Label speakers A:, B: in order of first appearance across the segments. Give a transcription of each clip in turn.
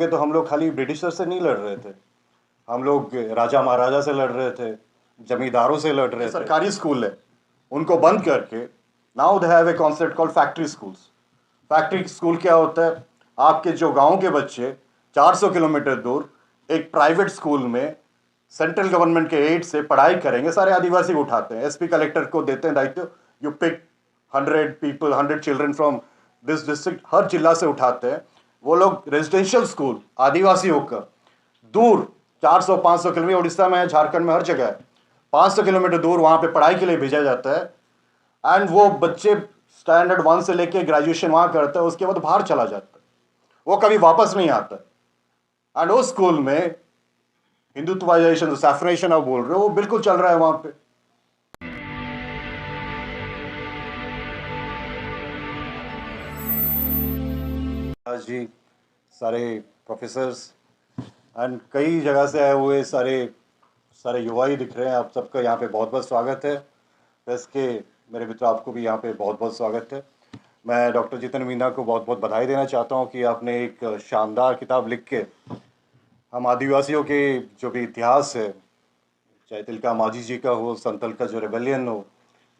A: देखोगे तो हम लोग खाली ब्रिटिशर से नहीं लड़ रहे थे, हम लोग राजा महाराजा से लड़ रहे थे, जमींदारों से लड़ रहे थे। सरकारी स्कूल है, उनको बंद करके now they have a concept called factory schools. Factory school क्या होता है? आपके जो गांव के बच्चे 400 किलोमीटर दूर एक प्राइवेट स्कूल में सेंट्रल गवर्नमेंट के एड से पढ़ाई करेंगे, सारे आदिवासी उठाते हैं, एसपी कलेक्टर को देते हैं दायित्व, you pick 100 people, 100 children from this district, हर जिला से उठाते हैं। वो लोग रेजिडेंशियल स्कूल आदिवासी होकर दूर 400-500 किलोमीटर, उड़ीसा में है, झारखंड में, हर जगह है, 500 किलोमीटर दूर वहां पे पढ़ाई के लिए भेजा जाता है। एंड वो बच्चे स्टैंडर्ड 1 से लेके ग्रेजुएशन वहां करता है, उसके बाद बाहर चला जाता है, वो कभी वापस नहीं आता। एंड उस स्कूल में हिंदुत्वाइजेशन, सैफरेशन आप बोल रहे हो, वो बिल्कुल चल रहा है वहां पे। जी सारे प्रोफेसर्स एंड कई जगह से आए हुए सारे युवा ही दिख रहे हैं, आप सबका यहाँ पे बहुत बहुत स्वागत है। प्रेस के मेरे मित्र, आपको भी यहाँ पे बहुत बहुत स्वागत है। मैं डॉक्टर जितेंद्र मीना को बहुत बहुत बधाई देना चाहता हूँ कि आपने एक शानदार किताब लिख के हम आदिवासियों के जो भी इतिहास है, चाहे तिलका मांझी जी का हो, संथल का जो रेबेलियन हो,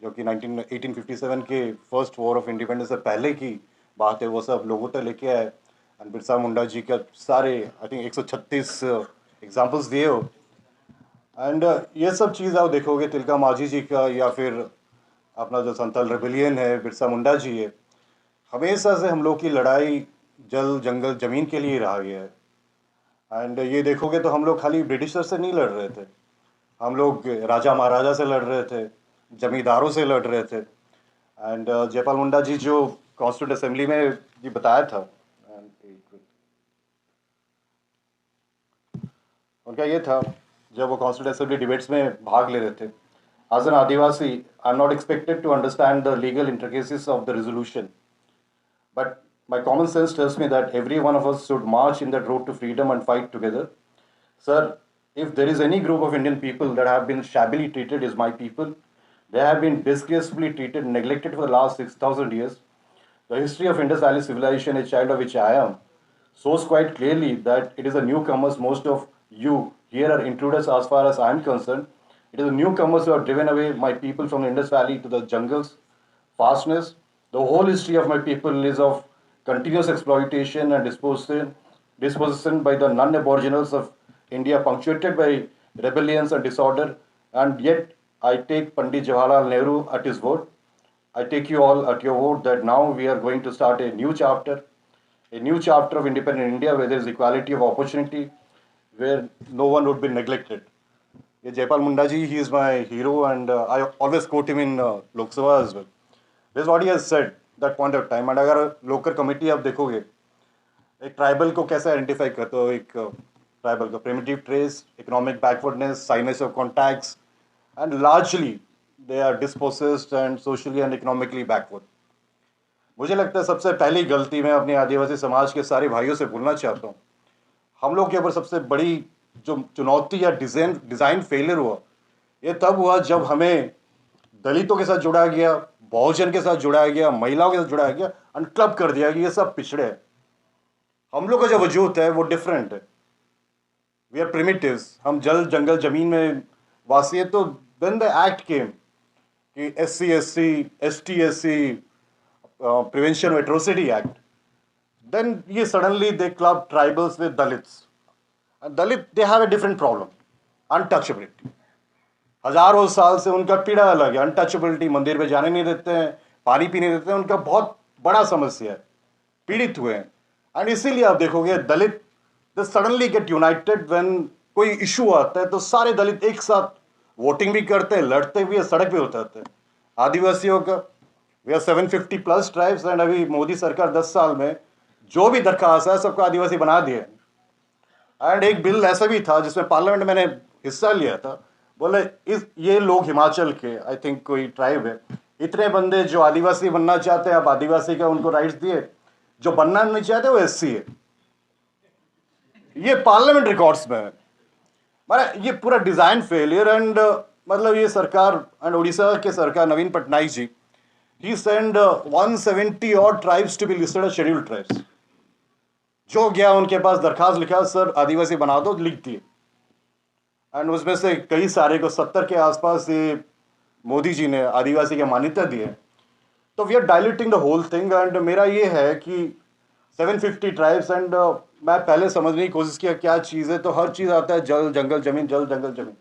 A: जो कि 1857 के फर्स्ट वॉर ऑफ इंडिपेंडेंस से पहले की बात है, वो सब लोगों तक लेके आए। एंड बिरसा मुंडा जी का सारे आई थिंक 136 एग्जाम्पल्स दिए हो। एंड ये सब चीज़ आप देखोगे, तिलका मांझी जी का या फिर अपना जो संथाल रेबेलियन है, बिरसा मुंडा जी है, हमेशा से हम लोग की लड़ाई जल जंगल ज़मीन के लिए रहा गया है। एंड ये देखोगे तो हम लोग खाली ब्रिटिशर से नहीं लड़ रहे थे, हम लोग राजा महाराजा से लड़ रहे थे, जमींदारों से लड़ रहे थे। एंड जयपाल मुंडा जी जो कॉन्स्टिट्यूंट असेंबली में ये बताया था, उनका ये था जब वो कॉन्स्टिट्यूंट असेंबली डिबेट्स में भाग ले रहे थे, as an Adivasi I am not expected to understand the legal intricacies of the resolution, but my common sense tells me that every one of us should march in that road to freedom and fight together. Sir, if there is any group of Indian people that have been shabbily treated is my people. They have been disgracefully treated, neglected for the last 6,000 years. The history of Indus Valley civilization, a child of which I am, shows quite clearly that it is the newcomers. Most of you here are intruders as far as I am concerned. It is the newcomers who have driven away my people from the Indus Valley to the jungles, fastness. The whole history of my people is of continuous exploitation and dispossession by the non-aboriginals of India, punctuated by rebellions and disorder. And yet, I take Pandit Jawaharlal Nehru at his word. I take you all at your word that now we are going to start a new chapter of independent India where there is equality of opportunity, where no one would be neglected. ये Jaipal Munda ji, he is my hero, and I always quote him in Lok Sabha as well. This is what he has said that point of time. And अगर local committee आप देखोगे, एक tribal को कैसे identify करते हो, एक ट्राइबल को primitive traits, economic backwardness, shyness of contacts, and largely they are dispossessed and socially and economically backward. मुझे लगता है सबसे पहली गलती मैं अपने आदिवासी समाज के सारे भाइयों से बोलना चाहता हूँ, हम लोग के ऊपर सबसे बड़ी जो चुनौती या डिज़ाइन फेलियर हुआ, ये तब हुआ जब हमें दलितों के साथ जुड़ा गया, बहुजन के साथ जुड़ाया गया, महिलाओं के साथ जुड़ाया गया, एंड क्लब कर दिया कि ये सब पिछड़े हैं। हम लोग का जो वजूद है वो डिफरेंट है, वी आर प्रिमिटिव्स, हम जल जंगल जमीन में वासी है। तो देन द एक्ट केम कि SC/ST prevention of atrocity act, then ये suddenly they club tribals with Dalits. Dalit they have a different problem, untouchability. हजारों साल से उनका पीड़ा अलग है, अनटचेबिलिटी, मंदिर में जाने नहीं देते हैं, पानी पीने देते हैं, उनका बहुत बड़ा समस्या है, पीड़ित हुए हैं। एंड इसीलिए आप देखोगे Dalit they suddenly get united when कोई इशू आता है, तो सारे दलित एक साथ वोटिंग भी करते हैं, लड़ते भी हैं, सड़क पे उतरते हैं। आदिवासियों का वी आर 750+ ट्राइब्स, एंड अभी मोदी सरकार 10 साल में जो भी दरखास्त है सबको आदिवासी बना दिए। एंड एक बिल ऐसा भी था जिसमें पार्लियामेंट मैंने हिस्सा लिया था, बोले ये लोग हिमाचल के, आई थिंक कोई ट्राइब है, इतने बंदे जो आदिवासी बनना चाहते हैं, आप आदिवासी का उनको राइट्स दिए, जो बनना नहीं चाहते वो SC है। ये पार्लियामेंट रिकॉर्ड्स में है। मतलब ये पूरा डिजाइन फेलियर। एंड मतलब ये सरकार एंड उड़ीसा के सरकार नवीन पटनायक जी, ही सेंड 170 और tribes to be listed as scheduled tribes. जो गया उनके पास दरखास्त लिखा, सर आदिवासी बना दो, लिख दिए। एंड उसमें से कई सारे को 70 के आसपास ये मोदी जी ने आदिवासी की मान्यता दी है। तो we are diluting the whole thing. And मेरा ये है कि 750 ट्राइब्स एंड मैं पहले समझने की कोशिश किया क्या चीज़ है, तो हर चीज़ आता है जल जंगल जमीन, जल जंगल जमीन।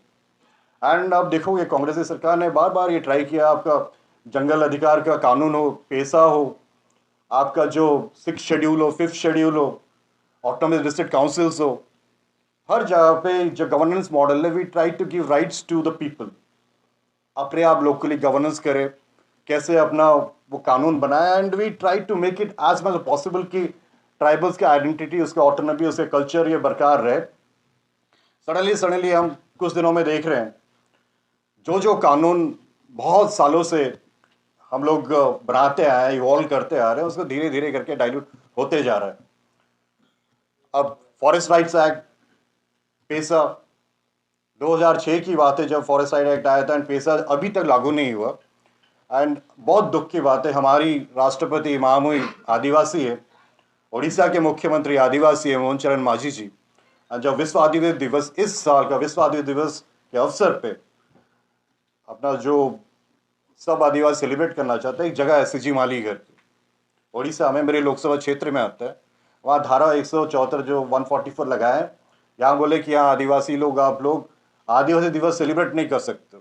A: एंड आप देखोगे कांग्रेस की सरकार ने बार बार ये ट्राई किया, आपका जंगल अधिकार का कानून हो, पेसा हो, आपका जो 6 शेड्यूल हो, 5th शेड्यूल हो, ऑटोनोमस डिस्ट्रिक्ट काउंसिल्स हो, हर जगह पे जो गवर्नेंस मॉडल है, we try to give rights to the people. अपने आप लोकली गवर्नेंस करें, कैसे अपना वो कानून बनाया। And we try to make it as much possible कि ट्राइबल्स की आइडेंटिटी, उसका ऑटोनॉमी, उसके कल्चर ये बरकरार रहे। सडनली हम कुछ दिनों में देख रहे हैं जो कानून बहुत सालों से हम लोग बनाते आए हैं, इवॉल्व करते आ रहे हैं, उसको धीरे धीरे करके डाइल्यूट होते जा रहा है। अब फॉरेस्ट राइट्स एक्ट, पेसा, 2006 की बात है जब फॉरेस्ट राइट एक्ट आया था, एंड पेसा अभी तक लागू नहीं हुआ। एंड बहुत दुख की बात है, हमारी राष्ट्रपति मामूई आदिवासी है, उड़ीसा के मुख्यमंत्री आदिवासी है, मोहन चरण मांझी जी। जब विश्व आदिवासी दिवस, इस साल का विश्व आदिवासी दिवस के अवसर पे अपना जो सब आदिवासी सेलिब्रेट करना चाहते हैं, एक जगह है सिजी मालीगढ़ की, उड़ीसा में, मेरे लोकसभा क्षेत्र में आता है। वहाँ धारा 174 जो 144 लगाए हैं, यहाँ बोले कि यहाँ आदिवासी लोग, आप लोग आदिवासी दिवस सेलिब्रेट नहीं कर सकते।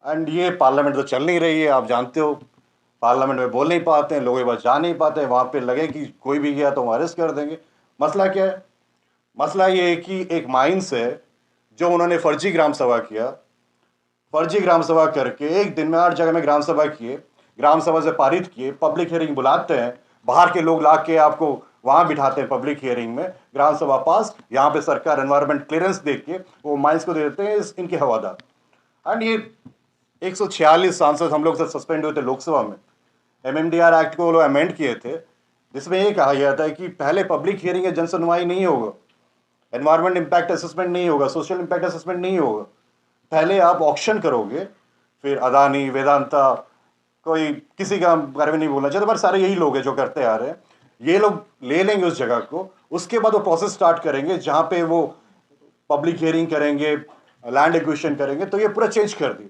A: एंड ये पार्लियामेंट तो चल नहीं रही है, आप जानते हो, पार्लियामेंट में बोल नहीं पाते हैं लोग, एक बार जा नहीं पाते हैं, वहाँ पे लगे कि कोई भी गया तो अरेस्ट कर देंगे। मसला क्या है? मसला ये है कि एक माइंस है जो उन्होंने फर्जी ग्राम सभा किया, फर्जी ग्राम सभा करके एक दिन में 8 जगह में ग्राम सभा किए, ग्राम सभा से पारित किए, पब्लिक हियरिंग बुलाते हैं, बाहर के लोग ला के आपको वहाँ बिठाते हैं पब्लिक हियरिंग में, ग्राम सभा पास, यहाँ पे सरकार एनवायरमेंट क्लियरेंस दे के वो माइंस को दे देते हैं इनके हवादार। एंड ये 146 सांसद हम लोग से सस्पेंड हुए थे लोकसभा में, MMDR एक्ट को लोग अमेंड किए थे, जिसमें ये कहा गया था कि पहले पब्लिक हियरिंग है, जन सुनवाई नहीं होगा, एनवायरमेंट इम्पैक्ट असेसमेंट नहीं होगा, सोशल इम्पैक्ट असेसमेंट नहीं होगा, पहले आप ऑक्शन करोगे, फिर अदानी, वेदांता, कोई किसी का बारे में नहीं बोलना चाहते, पर सारे यही लोग हैं जो करते आ रहे हैं, ये लोग ले लेंगे उस जगह को, उसके बाद वो प्रोसेस स्टार्ट करेंगे जहाँ पे वो पब्लिक हियरिंग करेंगे, लैंड एक्विजिशन करेंगे। तो ये पूरा चेंज कर दी।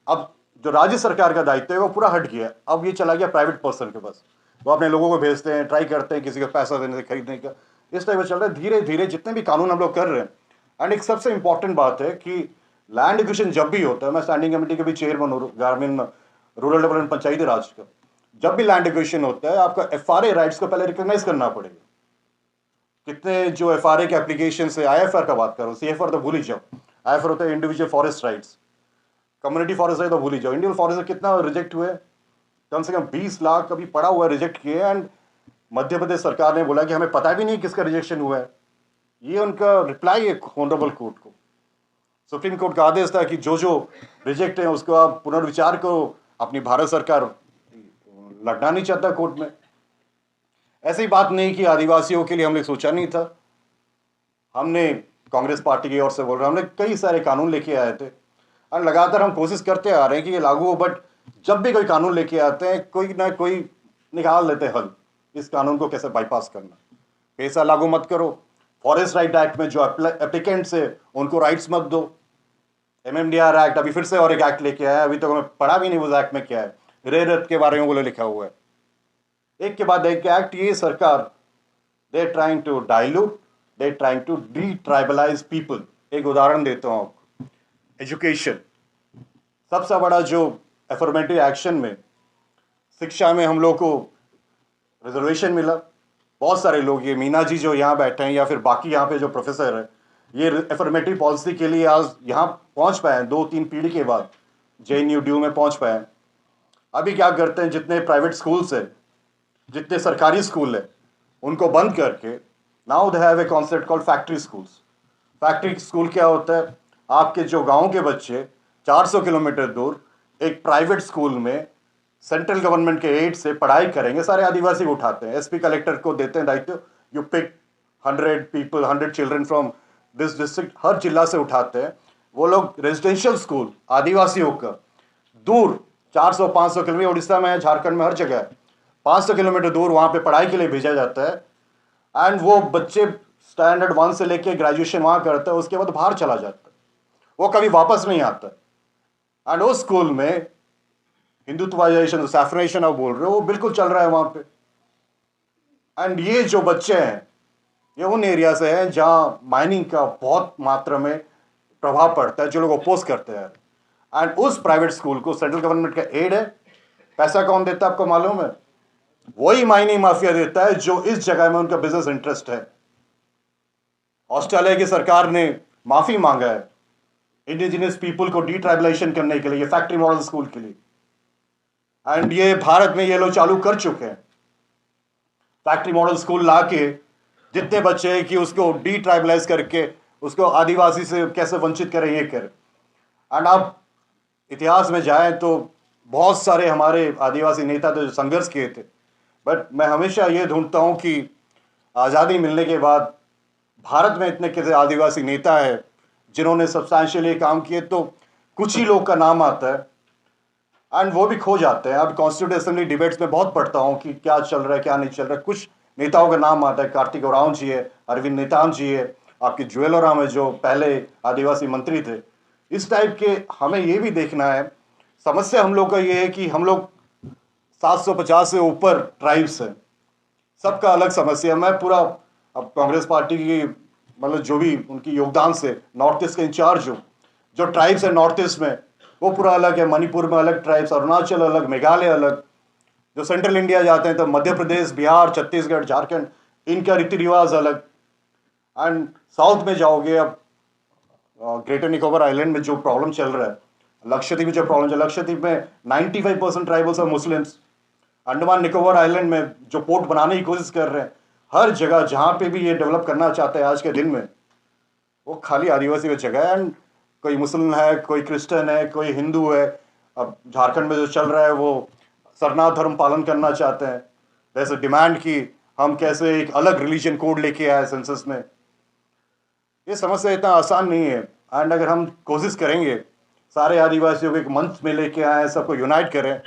A: अब जो राज्य सरकार का दायित्व है वो पूरा हट गया, अब ये चला गया प्राइवेट पर्सन के पास, वो अपने लोगों को भेजते हैं, ट्राई करते हैं किसी को पैसा देने से, खरीदने का, इस टाइप से चल रहा है धीरे धीरे जितने भी कानून हम लोग कर रहे हैं। एंड एक सबसे इंपॉर्टेंट बात है कि लैंड एक्विजिशन जब भी होता है, मैं स्टैंडिंग कमेटी के भी चेयरमैन हूँ ग्रामीण रूरल डेवलपमेंट पंचायती राज का, जब भी लैंड एक्विजिशन होता है आपका FRA राइट्स को पहले रिकॉग्नाइज करना पड़ेगा। कितने जो FRA के एप्लीकेशन है, IFR का बात करो, CFR तो भूल ही जाओ, IFR होता है individual forest rights, community forest right तो भूल ही जाओ, इंडिविजुअल फॉरेस्ट कितना रिजेक्ट हुए, कम से कम 20 लाख अभी पड़ा हुआ है रिजेक्ट किए। एंड मध्य प्रदेश सरकार ने बोला कि हमें पता भी नहीं किसका रिजेक्शन हुआ है, ये उनका रिप्लाई है ऑनरेबल कोर्ट को। सुप्रीम कोर्ट का आदेश था कि जो रिजेक्ट है उसको आप पुनर्विचार करो, अपनी भारत सरकार लड़ना नहीं चाहता कोर्ट में। ऐसी बात नहीं कि आदिवासियों के लिए हमने सोचा नहीं था, हमने कांग्रेस पार्टी की ओर से बोल रहे हैं, हमने कई सारे कानून लेके आए थे और लगातार हम कोशिश करते आ रहे हैं कि ये लागू हो, बट जब भी कोई कानून लेके आते हैं कोई ना कोई निकाल लेते हल, इस कानून को कैसे बाईपास करना। पैसा लागू मत करो, फॉरेस्ट राइट एक्ट में जो एप्लीकेंट्स है उनको राइट्स मत दो, MMDR एक्ट अभी फिर से और एक एक्ट लेके आया, अभी तक हमें पढ़ा भी नहीं उस एक्ट में क्या है, रेरत के बारे में बोले लिखा हुआ है, एक के बाद एक एक्ट। ये सरकार they trying to dilute, they trying to detribalize people. एक उदाहरण देता हूँ आपको, एजुकेशन, सबसे बड़ा जो एफर्मेटिव एक्शन में शिक्षा में हम लोग को रिजर्वेशन मिला, बहुत सारे लोग, ये मीना जी जो यहाँ बैठे हैं या फिर बाकी यहाँ पे जो प्रोफेसर है, ये एफर्मेटिव पॉलिसी के लिए आज यहाँ पहुँच पाए, 2-3 पीढ़ी के बाद JNU ड्यू में पहुँच पाए। अभी क्या करते हैं, जितने प्राइवेट स्कूल्स है, जितने सरकारी स्कूल है, उनको बंद करके now they have a concept called factory schools. Factory school क्या होता है, आपके जो गांव के बच्चे 400 किलोमीटर दूर एक प्राइवेट स्कूल में सेंट्रल गवर्नमेंट के एड से पढ़ाई करेंगे, सारे आदिवासी को उठाते हैं, SP कलेक्टर को देते हैं दायित्व, you pick 100 people, 100 children from this district, हर जिला से उठाते हैं। वो लोग रेजिडेंशियल स्कूल आदिवासियों का दूर 400-500 किलोमीटर, उड़ीसा में है, झारखंड में, हर जगह है, 500 किलोमीटर दूर वहाँ पे पढ़ाई के लिए भेजा जाता है। एंड वो बच्चे स्टैंडर्ड 1 से लेके ग्रेजुएशन वहाँ करता है, उसके बाद बाहर चला जाता है, वो कभी वापस नहीं आता। एंड उस स्कूल में हिंदुत्वाइजेशन, सैफरेशन आप बोल रहे हो, वो बिल्कुल चल रहा है वहाँ पे। एंड ये जो बच्चे हैं, ये उन एरिया से हैं जहाँ माइनिंग का बहुत मात्रा में प्रभाव पड़ता है, जो लोग अपोज करते हैं। एंड उस प्राइवेट स्कूल को सेंट्रल गवर्नमेंट का एड है, पैसा कौन देता है आपको मालूम है? वही माइनिंग माफिया देता है जो इस जगह में उनका बिजनेस इंटरेस्ट है। ऑस्ट्रेलिया की सरकार ने माफी मांगा है इंडिजिनियस पीपल को डिट्राइबलाइजेशन करने के लिए, ये फैक्ट्री मॉडल स्कूल के लिए। एंड ये भारत में ये लोग चालू कर चुके हैं, फैक्ट्री मॉडल स्कूल ला के जितने बच्चे हैं कि उसको डिट्राइबलाइज करके उसको आदिवासी से कैसे वंचित करें, ये करें। एंड आप इतिहास में जाएं तो बहुत सारे हमारे आदिवासी नेता थे जो संघर्ष किए थे, बट मैं हमेशा ये ढूंढता हूं कि आज़ादी मिलने के बाद भारत में इतने कैसे आदिवासी नेता है जिन्होंने सब्सटैंशियली काम किए, तो कुछ ही लोग का नाम आता है एंड वो भी खो जाते हैं। अब कॉन्स्टिट्यूंट असेंबली डिबेट्स में बहुत पढ़ता हूँ कि क्या चल रहा है क्या नहीं चल रहा है। कुछ नेताओं का नाम आता है, कार्तिक उरांव जी है, अरविंद नेताम जी है, आपके जुएल ओराम है जो पहले आदिवासी मंत्री थे। इस टाइप के हमें ये भी देखना है। समस्या हम लोग का ये है कि हम लोग 750 से ऊपर ट्राइब्स हैं, सबका अलग समस्या। मैं पूरा अब कांग्रेस पार्टी की मतलब जो भी उनकी योगदान से नॉर्थ ईस्ट के इंचार्ज हूँ, जो ट्राइब्स है नॉर्थ ईस्ट में वो पूरा अलग है। मणिपुर में अलग ट्राइब्स, अरुणाचल अलग, मेघालय अलग। जो सेंट्रल इंडिया जाते हैं तो मध्य प्रदेश, बिहार, छत्तीसगढ़, झारखंड, इनका रीति रिवाज अलग। एंड साउथ में जाओगे, अब ग्रेटर निकोबार आइलैंड में जो प्रॉब्लम चल रहा है, लक्षद्वीप में जो प्रॉब्लम चल रहा है, लक्षद्वीप में 95% ट्राइबल्स और मुस्लिम्स। अंडमान निकोबार आइलैंड में जो पोर्ट बनाने की कोशिश कर रहे हैं, हर जगह जहाँ पे भी ये डेवलप करना चाहते हैं आज के दिन में, वो खाली आदिवासी की जगह है। एंड कोई मुस्लिम है, कोई क्रिश्चियन है, कोई हिंदू है। अब झारखंड में जो चल रहा है वो सरनाथ धर्म पालन करना चाहते हैं, वैसे डिमांड की हम कैसे एक अलग रिलीजन कोड लेके आए सेंसस में। ये समस्या इतना आसान नहीं है। एंड अगर हम कोशिश करेंगे सारे आदिवासियों को एक मंच में लेके आए, सबको यूनाइट करें,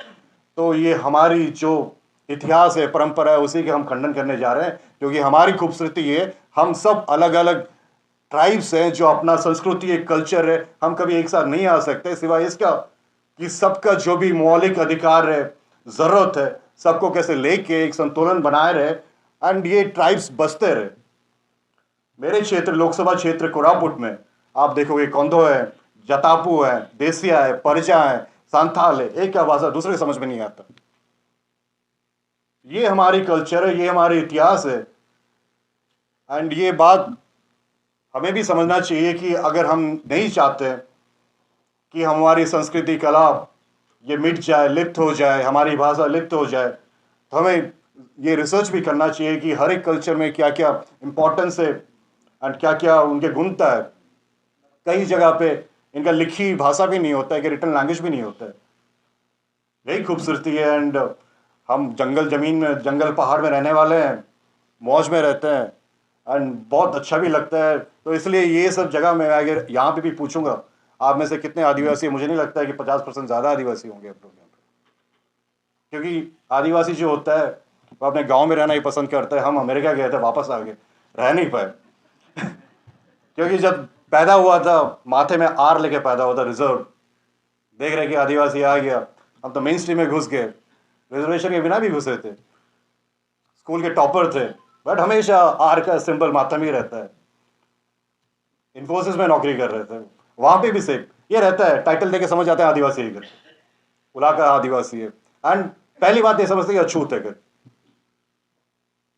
A: तो ये हमारी जो इतिहास है, परंपरा है, उसी के हम खंडन करने जा रहे हैं। क्योंकि हमारी खूबसूरती ये, हम सब अलग अलग ट्राइब्स हैं जो अपना संस्कृति, एक कल्चर है, हम कभी एक साथ नहीं आ सकते सिवाय इसका कि सबका जो भी मौलिक अधिकार है, ज़रूरत है, सबको कैसे लेके एक संतुलन बनाए रहे एंड ये ट्राइब्स बसते रहे। मेरे क्षेत्र, लोकसभा क्षेत्र कोरापुट में आप देखोगे कौंधो है, जतापू है, देसिया है, परजा है, सांथाल है, एक क्या भाषा दूसरे समझ में नहीं आता। ये हमारी कल्चर है, ये हमारी इतिहास है। एंड ये बात हमें भी समझना चाहिए कि अगर हम नहीं चाहते कि हमारी संस्कृति, कला ये मिट जाए, लिप्त हो जाए, हमारी भाषा लिप्त हो जाए, तो हमें ये रिसर्च भी करना चाहिए कि हर एक कल्चर में क्या क्या इम्पोर्टेंस है एंड क्या क्या उनके गुणता है। कई जगह पे इनका लिखी भाषा भी नहीं होता है, कि रिटन लैंग्वेज भी नहीं होता है। यही खूबसूरती है। एंड हम जंगल जमीन में, जंगल पहाड़ में रहने वाले हैं, मौज में रहते हैं एंड बहुत अच्छा भी लगता है। तो इसलिए ये सब जगह मैं अगर यहाँ पे भी पूछूंगा आप में से कितने आदिवासी, मुझे नहीं लगता है कि 50% ज़्यादा आदिवासी होंगे आप लोग यहाँ पे। क्योंकि आदिवासी जो होता है वो अपने गांव में रहना ही पसंद करता है। हम अमेरिका गए थे, वापस आ गए, रह नहीं पाए क्योंकि जब पैदा हुआ था माथे में आर लेके पैदा हुआ था, रिजर्व। देख रहे कि आदिवासी आ गया, हम तो मेन स्ट्रीम में घुस गए, रिजर्वेशन के बिना भी घुसे थे, स्कूल के टॉपर थे, बट हमेशा आर का सिंबल माथा में ही रहता है। इन्फोसिस में नौकरी कर रहे थे, वहां पे भी सेम ये रहता है, टाइटल देके समझ जाते हैं आदिवासी है घर, उला का आदिवासी है। एंड पहली बात ये समझते हैं अछूत है घर,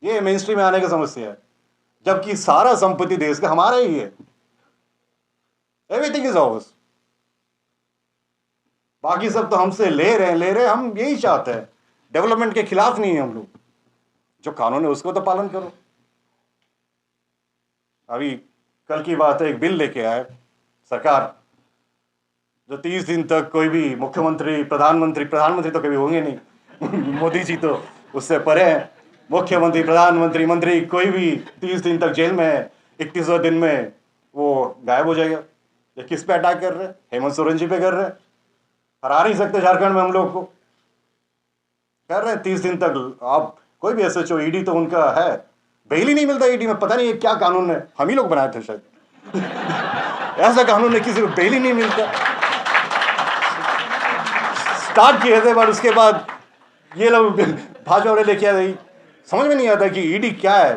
A: ये मेन स्ट्रीम में आने की समस्या है, जबकि सारा संपत्ति देश का हमारा ही है, एवरीथिंग इज आवर्स। बाकी सब तो हमसे ले रहे हैं, हम यही चाहते हैं, डेवलपमेंट के खिलाफ नहीं है हम लोग, जो कानून है उसको तो पालन करो। अभी कल की बात है, एक बिल लेके आए सरकार, जो 30 दिन तक कोई भी मुख्यमंत्री, प्रधानमंत्री तो कभी होंगे नहीं मोदी जी तो उससे परे हैं, मुख्यमंत्री, प्रधानमंत्री, मंत्री कोई भी 30 दिन तक जेल में है, 31वें दिन में वो गायब हो जाएगा। ये किस पे अटैक कर रहे हैं? हेमंत सोरेन जी पे कर रहे हैं। हरा नहीं सकते झारखंड में हम लोग को, कर रहे हैं 30 दिन तक। आप कोई भी एसएचओ, ईडी तो उनका है, बेल ही नहीं मिलता ईडी में, पता नहीं ये क्या कानून है, हम ही लोग बनाए थे शायद। ऐसा कानून है किसी को बेल ही नहीं मिलता। स्टार्ट किए थे, बट उसके बाद ये लोग भाजपा वाले लेके आए, समझ में नहीं आता कि ईडी क्या है।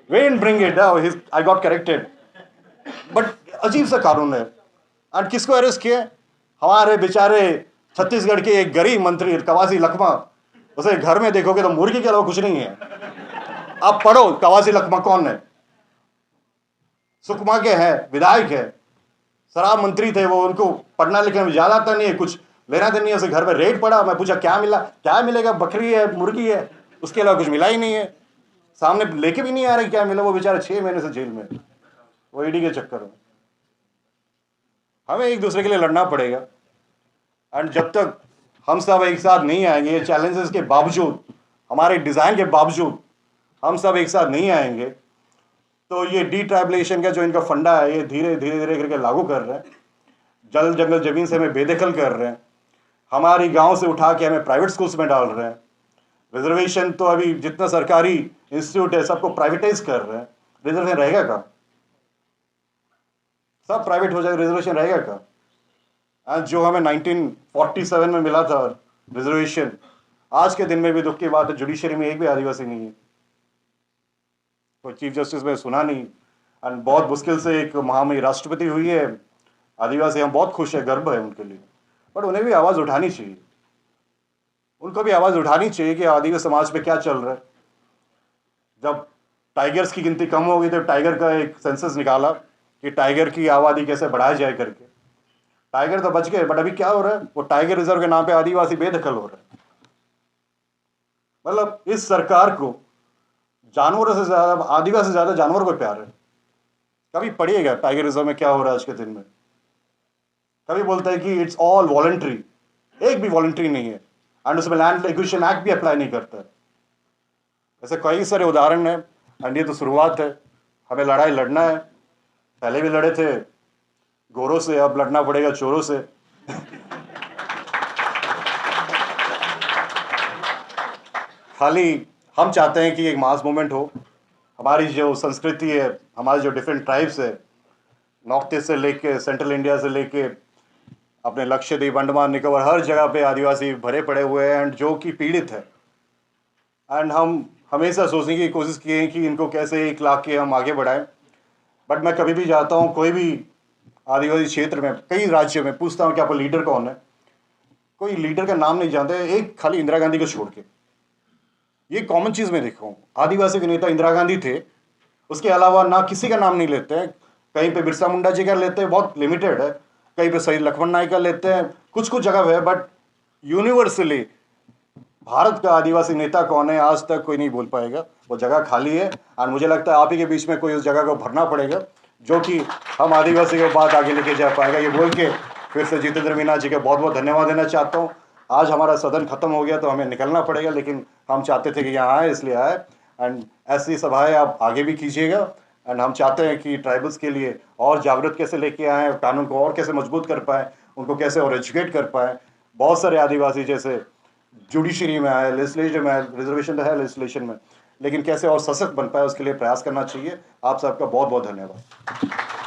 A: They didn't bring it, I got corrected. But अजीब सा कानून है। और किसको अरेस्ट किया? हमारे बेचारे छत्तीसगढ़ के एक गरीब मंत्री कवासी लखमा, उसे घर में देखोगे तो मुर्गी के अलावा कुछ नहीं है। आप पढ़ो कवासी लखमा कौन है। सुकमा के हैं, विधायक है, शराब मंत्री थे वो, उनको पढ़ना लिखना में ज्यादा आता नहीं है, कुछ लेना देना नहीं है। उसे घर में रेड पड़ा, मैं पूछा क्या मिला, क्या मिलेगा, बकरी है, मुर्गी है, उसके अलावा कुछ मिला ही नहीं है। सामने लेके भी नहीं आ रहा क्या मिला। वो बेचारा 6 महीने से जेल में, वो ईडी के चक्कर में। हमें एक दूसरे के लिए लड़ना पड़ेगा। एंड जब तक हम सब एक साथ नहीं आएंगे, ये चैलेंजेस के बावजूद, हमारे डिजाइन के बावजूद हम सब एक साथ नहीं आएंगे, तो ये डिट्राइबलेशन का जो इनका फंडा है, ये धीरे धीरे धीरे करके लागू कर रहे हैं। जल जंगल जमीन से हमें बेदखल कर रहे हैं, हमारी गांव से उठा के हमें प्राइवेट स्कूल्स में डाल रहे हैं। रिजर्वेशन तो अभी जितना सरकारी इंस्टीट्यूट है सबको प्राइवेटाइज कर रहे हैं। रिजर्वेशन रहेगा कहाँ? सब प्राइवेट हो जाएगा, रिजर्वेशन रहेगा कहाँ? जो हमें 1947 में मिला था रिजर्वेशन, आज के दिन में भी दुख की बात है जुडिशरी में एक भी आदिवासी नहीं है। कोई चीफ जस्टिस में सुना नहीं। एंड बहुत मुश्किल से एक महामहिम राष्ट्रपति हुई है आदिवासी, हम बहुत खुश है, गर्व है उनके लिए। बट उन्हें भी आवाज़ उठानी चाहिए, उनको भी आवाज़ उठानी चाहिए कि आदिवासी समाज पे क्या चल रहा है। जब टाइगर्स की गिनती कम हो गई तो टाइगर का एक सेंसस निकाला कि टाइगर की आबादी कैसे बढ़ाई जाए करके। टाइगर तो बच गए, बट अभी क्या हो रहा है, वो टाइगर रिजर्व के नाम पे आदिवासी बेदखल हो रहा है। मतलब इस सरकार को जानवरों से ज्यादा, आदिवासी से ज्यादा जानवर को प्यार है। कभी पढ़िएगा टाइगर रिजर्व में क्या हो रहा है आज के दिन में। कभी बोलता है कि इट्स ऑल वॉलंटरी, एक भी वॉलंटरी नहीं है। एंड उसमें लैंड एक्विजिशन एक्ट भी अप्लाई नहीं करता है। ऐसे कई सारे उदाहरण हैं। एंड ये तो शुरुआत है, हमें लड़ाई लड़ना है। पहले भी लड़े थे गोरों से, अब लड़ना पड़ेगा चोरों से। खाली हम चाहते हैं कि एक मास मूवमेंट हो। हमारी जो संस्कृति है, हमारे जो डिफरेंट ट्राइब्स है, नॉर्थ ईस्ट से लेके सेंट्रल इंडिया से लेके अपने लक्षद्वीप, अंडमान निकोबार, हर जगह पे आदिवासी भरे पड़े हुए हैं एंड जो कि पीड़ित है। एंड हम हमेशा सोचने की कोशिश किए हैं कि इनको कैसे एक लाख के हम आगे बढ़ाएं। बट मैं कभी भी जाता हूँ कोई भी आदिवासी क्षेत्र में, कई राज्यों में, पूछता हूँ कि आपका लीडर कौन है, कोई लीडर का नाम नहीं जानते, एक खाली इंदिरा गांधी को छोड़ के। ये कॉमन चीज़ मैं देखा हूँ, आदिवासी के नेता इंदिरा गांधी थे, उसके अलावा ना किसी का नाम नहीं लेते हैं। कहीं पे बिरसा मुंडा जी का लेते हैं, बहुत लिमिटेड है, कहीं पे शहीद लक्ष्मण नायक का लेते हैं, कुछ कुछ जगह है। बट यूनिवर्सली भारत का आदिवासी नेता कौन है आज तक कोई नहीं बोल पाएगा। वो जगह खाली है। और मुझे लगता है आप ही के बीच में कोई उस जगह को भरना पड़ेगा, जो कि हम आदिवासी के बात आगे लेके जा पाएगा। ये बोल के फिर से जितेंद्र मीना जी का बहुत बहुत धन्यवाद देना चाहता हूँ। आज हमारा सदन खत्म हो गया तो हमें निकलना पड़ेगा, लेकिन हम चाहते थे कि यहाँ आए, इसलिए आए। एंड ऐसी सभाएं आप आगे भी कीजिएगा। एंड हम चाहते हैं कि ट्राइबल्स के लिए और जागृत कैसे लेके आएँ, कानून को और कैसे मजबूत कर पाएँ, उनको कैसे और एजुकेट कर पाएँ। बहुत सारे आदिवासी जैसे जुडिशरी में आए, लेजिस्लेचर में आए, रिजर्वेशन तो है लेजिस्लेशन में, लेकिन कैसे और सशक्त बन पाए उसके लिए प्रयास करना चाहिए। आप सबका बहुत बहुत धन्यवाद।